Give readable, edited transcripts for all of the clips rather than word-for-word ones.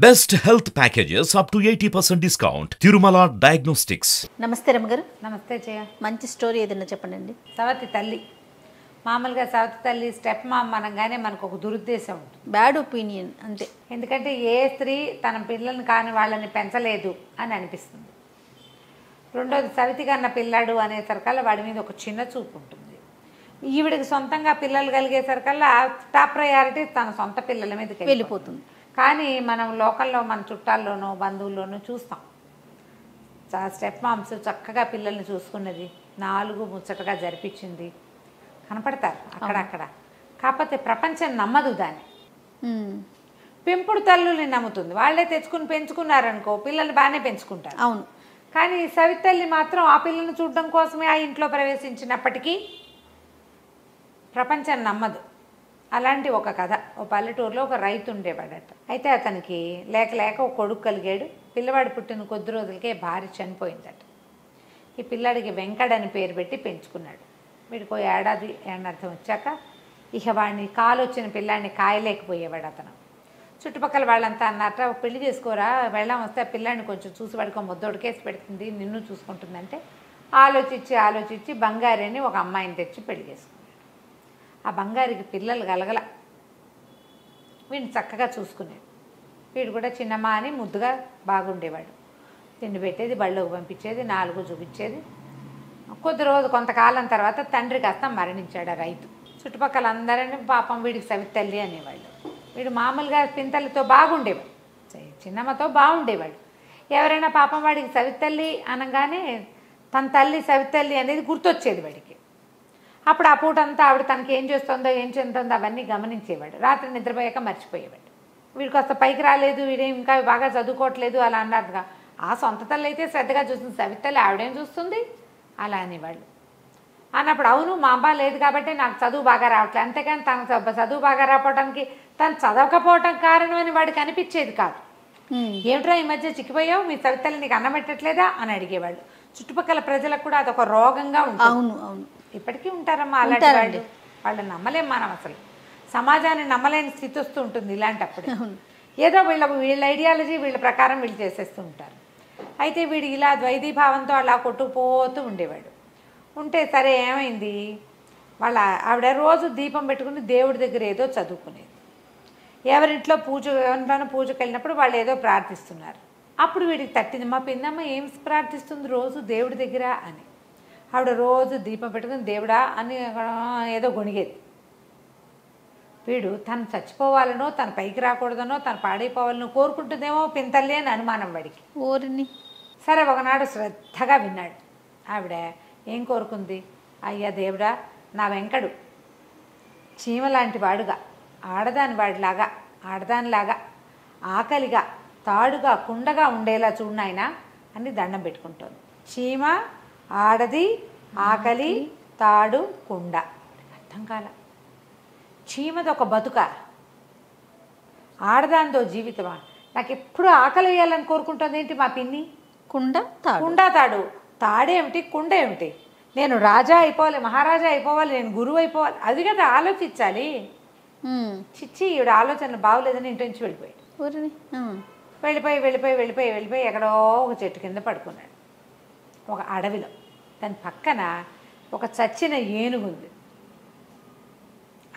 Best health packages up to 80% discount. Tirumala Diagnostics. నమస్తే రమ్మగారు. నమస్తే జయ. మంచి స్టోరీ ఏదైనా చెప్పండి. సవతి తల్లి మామూలుగా సవతి తల్లి స్టెప్ మామ్ అనగానే మనకు ఒక దురుద్దేశం ఉంటుంది, బ్యాడ్ ఒపీనియన్ అంతే. ఎందుకంటే ఏ స్త్రీ తన పిల్లల్ని కాని వాళ్ళని పెంచలేదు అని అనిపిస్తుంది. రెండోది సవితి కన్న పిల్లాడు అనేసరికల్లా వాడి మీద ఒక చిన్న చూపు ఉంటుంది. ఈవిడికి సొంతంగా పిల్లలు కలిగేసరికల్లా టాప్ ప్రయారిటీ తన సొంత పిల్లల మీద వెళ్ళిపోతుంది. కానీ మనం లోకల్లో మన చుట్టాల్లోనో బంధువుల్లోనో చూస్తాం, స్టెప్ మామ్స్ చక్కగా పిల్లల్ని చూసుకున్నది, 4 ముచ్చటగా జరిపించింది, కనపడతారు అక్కడక్కడ. కాకపోతే ప్రపంచం నమ్మదు దాన్ని. పెంపుడు తల్లుల్ని నమ్ముతుంది. వాళ్ళే తెచ్చుకుని పెంచుకున్నారనుకో పిల్లల్ని బాగానే పెంచుకుంటారు. అవును. కానీ సవితల్లి మాత్రం ఆ పిల్లల్ని చూడడం కోసమే ఆ ఇంట్లో ప్రవేశించినప్పటికీ ప్రపంచం నమ్మదు. అలాంటి ఒక కథ. ఓ పల్లెటూరులో ఒక రైతు ఉండేవాడట. అయితే అతనికి లేక లేక ఒక కొడుకు కలిగాడు. పిల్లవాడు పుట్టిన కొద్ది రోజులకే భార్య చనిపోయిందట. ఈ పిల్లాడికి వెంకట్ అని పేరు పెట్టి పెంచుకున్నాడు. వీడికి ఏడాది అర్థం వచ్చాక ఇక వాడిని కాలు వచ్చిన పిల్లాడిని కాయలేకపోయేవాడు అతను. చుట్టుపక్కల వాళ్ళంతా అన్నట్ట, పెళ్లి చేసుకోరా, వెళ్ళాం వస్తే ఆ పిల్లాడిని కొంచెం చూసి వాడికి ముద్దోడికేసి పెడుతుంది, నిన్ను చూసుకుంటుందంటే ఆలోచించి బంగారి అని ఒక అమ్మాయిని తెచ్చి పెళ్లి చేసుకున్నాడు. ఆ బంగారికి పిల్లలు కలగల. వీడిని చక్కగా చూసుకునేది. వీడు కూడా చిన్నమ్మ అని ముద్దుగా బాగుండేవాడు. తిండి పెట్టేది, బళ్ళోకి పంపించేది, 4 చూపించేది. కొంతకాలం తర్వాత తండ్రి కాస్త మరణించాడు ఆ రైతు. చుట్టుపక్కల అందరినీ పాపం వీడికి సవితి తల్లి అనేవాళ్ళు. వీడు మామూలుగా పింతలతో బాగుండేవాడు, చిన్నమ్మతో బాగుండేవాడు. ఎవరైనా పాపం వాడికి సవితి తల్లి అనగానే తన తల్లి సవితి తల్లి అనేది గుర్తొచ్చేది వాడికి. అప్పుడు ఆ పూట అంతా ఆవిడ తనకి ఏం చేస్తుందో అవన్నీ గమనించేవాడు. రాత్రి నిద్రపోయాక మర్చిపోయేవాడు. వీడికి వస్తే పైకి రాలేదు, వీడేం ఇంకా బాగా చదువుకోవట్లేదు అలా అన్నారుగా. ఆ సొంత తల్లి అయితే శ్రద్ధగా చూస్తుంది, సవితి తల్లి ఆవిడేం చూస్తుంది అలా అనేవాళ్ళు. అన్నప్పుడు అవును మా అమ్మ లేదు కాబట్టి నాకు చదువు బాగా రావట్లేదు, అంతేకాని తన చదువు బాగా రావడానికి తను చదవకపోవటం కారణం అని వాడికి అనిపించేది కాదు. ఏమిట్రా ఈ మధ్య చిక్కిపోయావు, మీ సవితి తల్లి నీకు అన్నం పెట్టట్లేదా అని అడిగేవాళ్ళు. చుట్టుపక్కల ప్రజలకు కూడా అదొక రోగంగా ఉంటుంది. అవును అవును, ఇప్పటికీ ఉంటారమ్మా అలాంటి వాళ్ళు. వాళ్ళని నమ్మలేం మనం, అసలు సమాజాన్ని నమ్మలేని స్థితి వస్తూ ఉంటుంది ఇలాంటప్పుడు. ఏదో వీళ్ళ ఐడియాలజీ వీళ్ళ ప్రకారం వీళ్ళు చేసేస్తూ ఉంటారు. అయితే వీడు ఇలా ద్వైధీభావంతో అలా కొట్టుకుపోతూ ఉండేవాడు. ఉంటే సరే ఏమైంది, వాళ్ళ ఆవిడ రోజు దీపం పెట్టుకుని దేవుడి దగ్గర ఏదో చదువుకునేది. ఎవరింట్లోనూ పూజకి వెళ్ళినప్పుడు వాళ్ళు ఏదో ప్రార్థిస్తున్నారు. అప్పుడు వీడికి తట్టింది, మా పిన్నమ్మ ఏం ప్రార్థిస్తుంది రోజు దేవుడి దగ్గర అని. ఆవిడ రోజు దీపం పెట్టుకుని దేవుడా అని ఏదో గొణిగేది. వీడు తను చచ్చిపోవాలనో, తను పైకి రాకూడదనో, తను పాడైపోవాలనో కోరుకుంటుందేమో పింతల్లి అని అనుమానం వాడికి. ఓరిని. సరే ఒకనాడు శ్రద్ధగా విన్నాడు. ఆవిడ ఏం కోరుకుంది, అయ్యా దేవుడా, నా వెంకడు చీమలాంటి వాడుగా, ఆడదానిలాగా ఆకలిగా తాడుగా కుండగా ఉండేలా చూడనాయనా అని దండం పెట్టుకుంటోంది. చీమ, ఆడది, ఆకలి, తాడు, కుండ. అర్థం కాల. చీమది ఒక బతుక, ఆడదానితో జీవితమా? నాకు ఎప్పుడు ఆకలి వేయాలని కోరుకుంటుంది ఏంటి మా పిన్ని? కుండ తాడు. తాడేమిటి, కుండ ఏమిటి? నేను రాజా అయిపోవాలి, మహారాజా అయిపోవాలి, నేను గురువు అయిపోవాలి, అది కదా ఆలోచించాలి. చిచ్చి ఈవిడ ఆలోచనలు బాగోలేదని ఇంటి నుంచి వెళ్ళిపోయాడు. వెళ్ళిపోయి ఎక్కడో ఒక చెట్టు కింద పడుకున్నాడు, ఒక అడవిలో. దాని పక్కన ఒక చచ్చిన ఏనుగు ఉంది.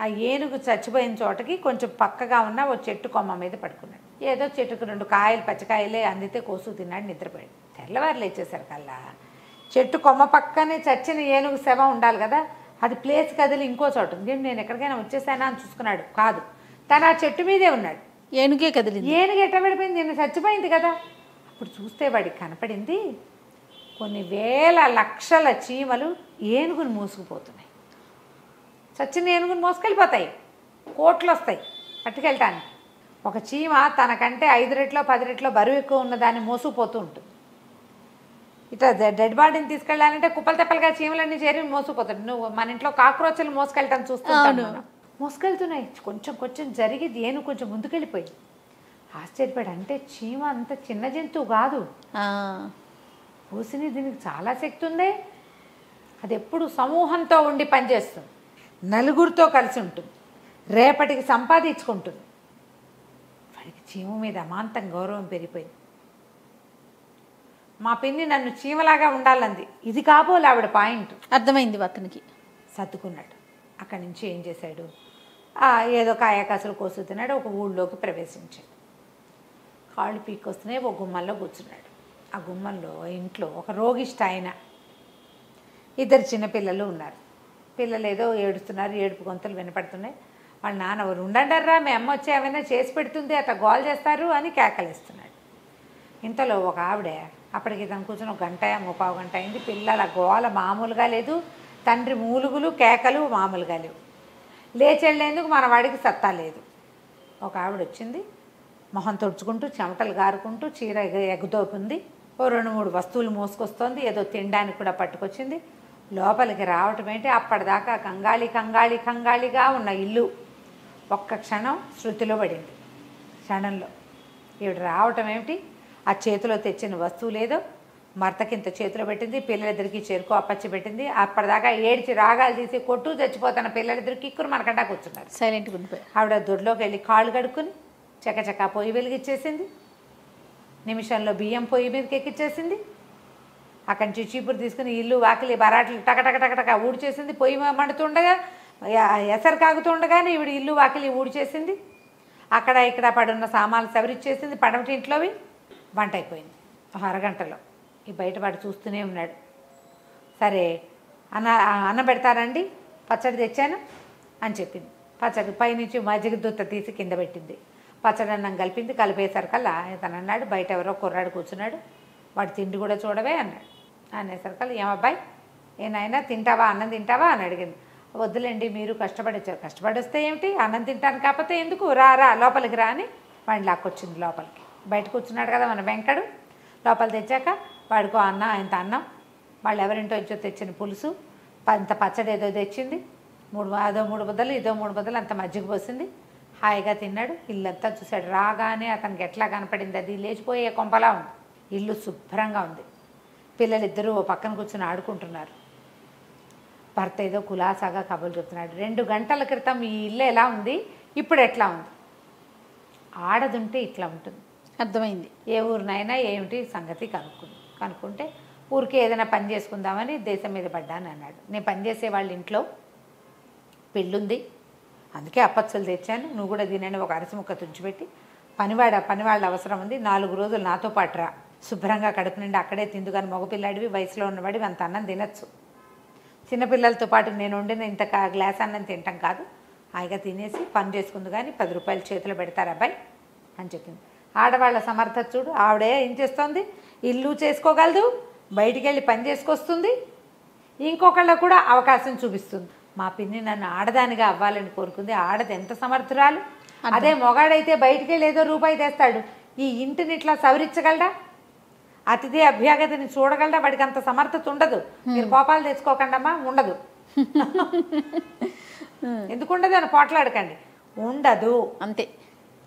ఆ ఏనుగు చచ్చిపోయిన చోటకి కొంచెం పక్కగా ఉన్న ఓ చెట్టు కొమ్మ మీద పడుకున్నాడు. ఏదో చెట్టుకు 2 కాయలు, పచ్చకాయలే అందితే కోసు తిన్నాడు, నిద్రపోయాడు. తెల్లవారు లేచేసరికల్లా చెట్టు కొమ్మ పక్కనే చచ్చిన ఏనుగు శవం ఉండాలి కదా, అది ప్లేస్ కదిలి ఇంకో చోట ఉంది. నేను ఎక్కడికైనా వచ్చేసానా అని చూసుకున్నాడు, కాదు, తను ఆ చెట్టు మీదే ఉన్నాడు. ఏనుగే కదిలింది. ఏనుగు ఎట్లా పడిపోయింది, నేను చచ్చిపోయింది కదా. అప్పుడు చూస్తే వాడికి కనపడింది, కొన్ని వేల లక్షల చీమలు ఏనుగుని మూసుకుపోతున్నాయి. చచ్చిన ఏనుగుని మోసుకెళ్ళిపోతాయి, కోట్లు వస్తాయి పట్టుకెళ్ళటానికి. ఒక చీమ తనకంటే 5 రెట్లో 10 రెట్లో బరువు ఎక్కువ ఉన్నదాన్ని మోసుకుపోతూ ఉంటుంది. ఇట్లా డెడ్ బాడీని తీసుకెళ్ళాలంటే కుప్పలు తెప్పలుగా చీమలన్నీ చేరి మోసుకుపోతాడు. నువ్వు మన ఇంట్లో కాక్రోచ్లు మోసుకెళ్ళటం చూస్తున్నాను. మోసుకెళ్తున్నాయి. కొంచెం జరిగి ఏనుగు కొంచెం ముందుకెళ్ళిపోయింది. ఆశ్చర్యపడి, అంటే చీమ అంత చిన్న జంతువు కాదు, పూసిని దీనికి చాలా శక్తి ఉందే. అది ఎప్పుడు సమూహంతో ఉండి పనిచేస్తుంది, నలుగురితో కలిసి ఉంటుంది, రేపటికి సంపాదించుకుంటుంది. వాడికి చీమ మీద అమాంతం గౌరవం పెరిగిపోయింది. మా పిన్ని నన్ను చీమలాగా ఉండాలంది. ఇది కాబోలు ఆవిడ పాయింట్. అర్థమైంది అతనికి. సర్దుకున్నాడు. అక్కడి నుంచి ఏం చేశాడు, ఏదో కాయకాసులు కోసుతున్నాడు. ఒక ఊళ్ళోకి ప్రవేశించాడు. కాళ్ళు పీక్కొస్తున్నాయి. ఒక గుమ్మంలో కూర్చున్నాడు. ఆ గుమ్మంలో ఇంట్లో ఒక రోగిష్ట ఆయన, 2 చిన్నపిల్లలు ఉన్నారు. పిల్లలు ఏదో ఏడుస్తున్నారు. ఏడుపు గొంతులు వినపడుతున్నాయి. వాళ్ళ నాన్న ఎవరు ఉండండర్రా, మీ అమ్మ వచ్చి ఏమైనా చేసి పెడుతుంది, అట్లా గోల్ చేస్తారు అని కేకలేస్తున్నాడు. ఇంతలో ఒక ఆవిడ, అప్పటికి ఇతను కూర్చొని 1 గంట 3/4 గంట అయింది. పిల్లల గోల మామూలుగా లేదు. తండ్రి మూలుగులు కేకలు మామూలుగా లేవు. లేచి వెళ్ళేందుకు మన వాడికి సత్తా లేదు. ఒక ఆవిడ వచ్చింది. మొహం తుడుచుకుంటూ చెమటలు గారుకుంటూ చీర ఎగుదోపుంది. ఓ 2-3 వస్తువులు మోసుకొస్తోంది. ఏదో తినడానికి కూడా పట్టుకొచ్చింది. లోపలికి రావటం ఏంటి, అప్పటిదాకా కంగాళిగా ఉన్న ఇల్లు ఒక్క క్షణం శృతిలో పడింది. క్షణంలో ఈవిడ రావటం ఏమిటి, ఆ చేతిలో తెచ్చిన వస్తువు లేదో మర్తకింత చేతిలో పెట్టింది. పిల్లలిద్దరికి చెరుకు అప్పచ్చి పెట్టింది. అప్పటిదాకా ఏడ్చి రాగాలు తీసి కొట్టు చచ్చిపోతున్న పిల్లలిద్దరికి కిక్కురు మనకంటా కూర్చున్నారు. సైలెంట్గా ఉండిపోయి ఆవిడ దొడ్లోకి వెళ్ళి కాళ్ళు కడుక్కుని చకచకా పొయ్యి వెలిగిచ్చేసింది. నిమిషంలో బియ్యం పొయ్యి మీదకి ఎక్కిచ్చేసింది. అక్కడి నుంచి చీపురు తీసుకుని ఇల్లు వాకిలి బరాట్లు టకటక ఊడ్చేసింది. పొయ్యి మండుతుండగా ఎసరు కాగుతుండగానే ఈవిడ ఇల్లు వాకిలి ఊడ్చేసింది. అక్కడ ఇక్కడ పడున్న సామాన్లు సవరిచ్చేసింది. పడమటి ఇంట్లోవి వంట అయిపోయింది. అరగంటలో ఈ బయటవాడు చూస్తూనే ఉన్నాడు. సరే అన్నం పెడతారండి, పచ్చడి తెచ్చాను అని చెప్పింది. పచ్చడి పైనుంచి మజ్జిగ దుత్త తీసి కింద పెట్టింది. పచ్చడి అన్నం కలిపింది. కలిపేసరికల్లా ఇతను అన్నాడు, బయట ఎవరో కుర్రాడు కూర్చున్నాడు, వాడు తిండి కూడా చూడవే అన్నాడు. అనేసరికల్లా ఏమబ్బాయి ఏనాయనా తింటావా, అన్నం తింటావా అని అడిగింది. వద్దులేండి, మీరు కష్టపడి వచ్చారు. కష్టపడి వస్తే ఏమిటి, అన్నం తింటాను కాకపోతే ఎందుకు, రా లోపలికి రా అని వాడిని లాక్కొచ్చింది లోపలికి. బయట కూర్చున్నాడు కదా మన వెంకడు. లోపల తెచ్చాక వాడికో ఇంత అన్నం, వాళ్ళు ఎవరింటో ఇచ్చో తెచ్చిన పులుసు, ఇంత పచ్చడి ఏదో తెచ్చింది. 3 ముద్దలు ఇదో 3 ముద్దలు అంత మజ్జిగ పోసింది. హాయిగా తిన్నాడు. ఇల్లంతా చూశాడు. రాగానే అతనికి ఎట్లా కనపడింది, అది లేచిపోయే కొంపలా ఉంది. ఇల్లు శుభ్రంగా ఉంది. పిల్లలిద్దరూ ఓ పక్కన కూర్చొని ఆడుకుంటున్నారు. భర్త ఏదో కులాసాగా కబుర్లు చెప్తున్నాడు. 2 గంటల క్రితం ఈ ఇల్లు ఎలా ఉంది, ఇప్పుడు ఎట్లా ఉంది. ఆడదుంటే ఇట్లా ఉంటుంది. అర్థమైంది. ఏ ఊరినైనా ఏమిటి సంగతి కనుక్కుంటే ఊరికే ఏదైనా పని చేసుకుందామని దేశం మీద పడ్డాను అన్నాడు. నేను పనిచేసే వాళ్ళ ఇంట్లో పెళ్ళుంది, అందుకే అప్పచ్చులు తెచ్చాను, నువ్వు కూడా దీనని ఒక అరసిముక్క తుంచిపెట్టి పనివాళ్ళ అవసరం ఉంది, 4 రోజులు నాతో పాటు రా, శుభ్రంగా కడుపు నిండి అక్కడే తిందు. కానీ మగపిల్లాడివి, వయసులో ఉన్నవాడివి, అంత అన్నం తినచ్చు. చిన్నపిల్లలతో పాటు నేను వండిన ఇంత గ్లాస్ అన్నం తింటాం కాదు, హాయిగా తినేసి పని చేసుకుంది. కానీ 10 రూపాయలు చేతిలో పెడతారు అబ్బాయి అని చెప్పింది. ఆడవాళ్ళ సమర్థత చూడు. ఆవిడే ఏం చేస్తోంది, ఇల్లు చేసుకోగలదు, బయటికి వెళ్ళి పని చేసుకొస్తుంది, ఇంకొకళ్ళ కూడా అవకాశం చూపిస్తుంది. మా పిన్ని నన్ను ఆడదానిగా అవ్వాలని కోరుకుంది. ఆడది ఎంత సమర్థురాలు. అదే మొగాడైతే బయటికి వెళ్ళి ఏదో రూపాయి తెస్తాడు, ఈ ఇంటిని ఇట్లా సవరించగలడా, అతిథి అభ్యాగతిని చూడగలడా, వాడికి అంత సమర్థత ఉండదు. మీరు కోపాలు తెచ్చుకోకండమ్మా, ఉండదు. ఎందుకు ఉండదు అని పోట్లాడకండి, ఉండదు అంతే.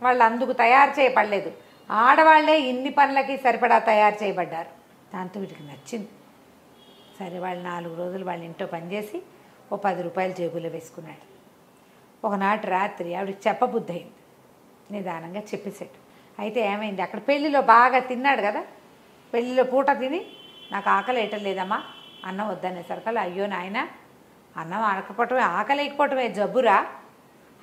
వాళ్ళు అందుకు తయారు చేయబడలేదు. ఆడవాళ్లే ఇన్ని పనులకి సరిపడా తయారు చేయబడ్డారు. దాంతో వీటికి నచ్చింది. సరే వాళ్ళు 4 రోజులు వాళ్ళ ఇంట్లో పనిచేసి ఓ 10 రూపాయలు జేబులో వేసుకున్నాడు. ఒకనాటి రాత్రి ఆవిడకి చెప్పబుద్ధి అయింది. నిదానంగా చెప్పేసాడు. అయితే ఏమైంది, అక్కడ పెళ్ళిలో బాగా తిన్నాడు కదా, పెళ్ళిలో పూట తిని నాకు ఆకలి వేయటం లేదమ్మా, అన్నం వద్దనేసరికల్లా అయ్యో నాయన, అన్నం ఆడకపోవటమే ఆకలి వేయకపోవటమే జబ్బురా,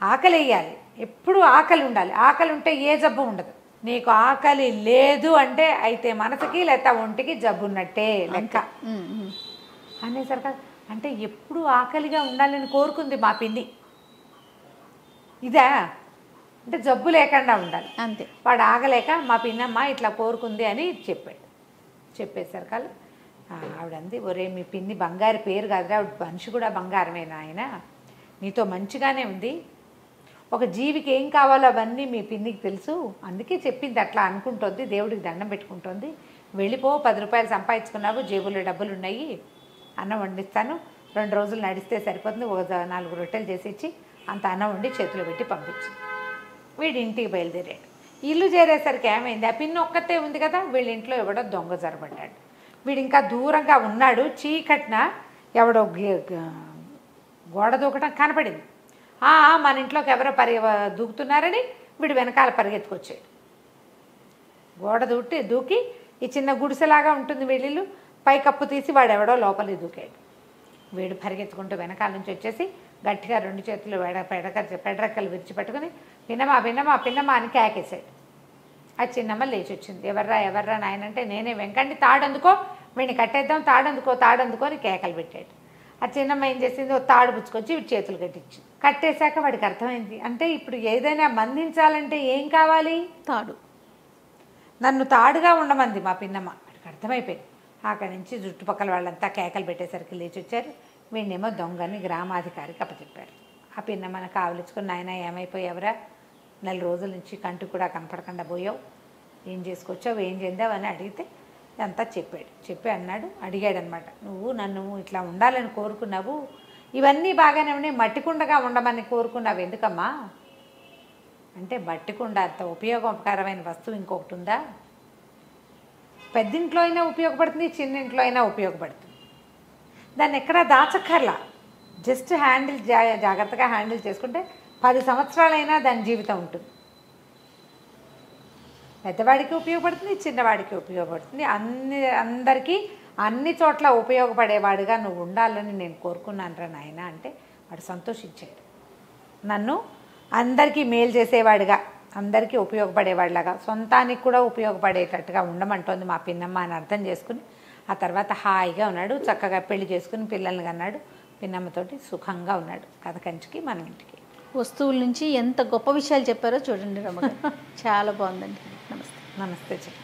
ఆకలి వేయాలి, ఎప్పుడు ఆకలి ఉండాలి, ఆకలి ఉంటే ఏ జబ్బు ఉండదు. నీకు ఆకలి లేదు అంటే అయితే మనసుకి లేకపోతే ఒంటికి జబ్బు ఉన్నట్టే లెక్క అనేసరికి, అంటే ఎప్పుడు ఆకలిగా ఉండాలని కోరుకుంది మా పిన్ని, ఇదా అంటే జబ్బు లేకుండా ఉండాలి అంతే. వాడు ఆగలేక మా పిన్నమ్మ ఇట్లా కోరుకుంది అని చెప్పాడు. చెప్పేసరికల్లా ఆవిడంది, ఒరే మీ పిన్ని బంగారు పేరు కాదురా, ఆవిడ మనిషి కూడా బంగారమేనా, ఆయన నీతో మంచిగానే ఉంది, ఒక జీవికి ఏం కావాలో అవన్నీ మీ పిన్నికి తెలుసు, అందుకే చెప్పింది, అట్లా అనుకుంటోంది, దేవుడికి దండం పెట్టుకుంటోంది, వెళ్ళిపో, 10 రూపాయలు సంపాదించుకున్నావు, జేబులో డబ్బులు ఉన్నాయి, అన్నం వండిస్తాను, 2 రోజులు నడిస్తే సరిపోతుంది, ఒక 4 రొట్టెలు చేసిచ్చి అంత అన్నం వండి చేతిలో పెట్టి పంపించింది. వీడి ఇంటికి బయలుదేరాడు. ఇల్లు చేరేసరికి ఏమైంది, ఆ పిన్ని ఒక్కతే ఉంది కదా, వీళ్ళ ఇంట్లో ఎవడో దొంగ జరబడ్డాడు. వీడు ఇంకా దూరంగా ఉన్నాడు. చీకట్న ఎవడో గోడ దూకటం కనపడింది. మన ఇంట్లోకి ఎవరో దూకుతున్నారని వీడు వెనకాల పరిగెత్తుకొచ్చాడు. గోడ దూకి ఈ చిన్న గుడిసెలాగా ఉంటుంది వెళ్ళిళ్ళు పై కప్పు తీసి వాడెవడో లోపలికి దూకాడు. వీడు పరిగెత్తుకుంటూ వెనకాల నుంచి వచ్చేసి గట్టిగా 2 చేతులు పెడరెక్కలు విరిచిపెట్టుకుని పిన్నమా పిన్నమా పిన్నమా అని కేకేశాడు. ఆ చిన్నమ్మ లేచి వచ్చింది. ఎవర్రా నాయనంటే నేనే, వెంకండి తాడందుకో, వీడిని కట్టేద్దాం, తాడందుకో అని కేకలు పెట్టాడు. ఆ చిన్నమ్మ ఏం చేసింది, ఓ తాడు పుచ్చుకొచ్చి వీడి చేతులు కట్టించింది. కట్టేశాక వాడికి అర్థమైంది, అంటే ఇప్పుడు ఏదైనా బంధించాలంటే ఏం కావాలి, తాడు. నన్ను తాడుగా ఉండమంది మా పిన్నమ్మ. వాడికి అర్థమైపోయింది. అక్కడి నుంచి చుట్టుపక్కల వాళ్ళంతా కేకలు పెట్టేసరికి లేచి వచ్చారు. వీడినేమో దొంగని గ్రామాధికారికి అప్పచెప్పారు. ఆ పిన్నమ్మని కావలించుకుని, నాయన ఏమైపోయావురా, 4 రోజుల నుంచి కంటి కూడా కనపడకుండా పోయావు, ఏం చేసుకొచ్చావు, ఏం చెందావు అని అడిగితే అంతా చెప్పి అడిగాడనమాట, నువ్వు నన్ను ఇట్లా ఉండాలని కోరుకున్నావు, ఇవన్నీ బాగానే ఉన్నాయి, మట్టికుండగా ఉండమని కోరుకున్నావు ఎందుకమ్మా అంటే, మట్టికుండ అంత ఉపయోగకరమైన వస్తువు ఇంకొకటి ఉందా, పెద్దింట్లో అయినా ఉపయోగపడుతుంది, చిన్నింట్లో అయినా ఉపయోగపడుతుంది, దాన్ని ఎక్కడా దాచక్కర్లా, జస్ట్ జాగ్రత్తగా హ్యాండిల్ చేసుకుంటే 10 సంవత్సరాలైనా దాని జీవితం ఉంటుంది. పెద్దవాడికి ఉపయోగపడుతుంది, చిన్నవాడికి ఉపయోగపడుతుంది, అందరికీ అన్ని చోట్ల ఉపయోగపడేవాడిగా నువ్వు ఉండాలని నేను కోరుకున్నాను నాయన అంటే వాడు సంతోషించాడు. నన్ను అందరికీ మేలు చేసేవాడిగా, అందరికీ ఉపయోగపడేవాడిలాగా, సొంతానికి కూడా ఉపయోగపడేటట్టుగా ఉండమంటోంది మా పిన్నమ్మ అని అర్థం చేసుకుని ఆ తర్వాత హాయిగా ఉన్నాడు. చక్కగా పెళ్లి చేసుకుని పిల్లల్ని కన్నాడు. పిన్నమ్మతోటి సుఖంగా ఉన్నాడు. కథ కంచికి మనం ఇంటికి. వస్తువుల నుంచి ఎంత గొప్ప విషయాలు చెప్పారో చూడండి రమగారు. చాలా బాగుందండి. నమస్తే. నమస్తే చెప్పు.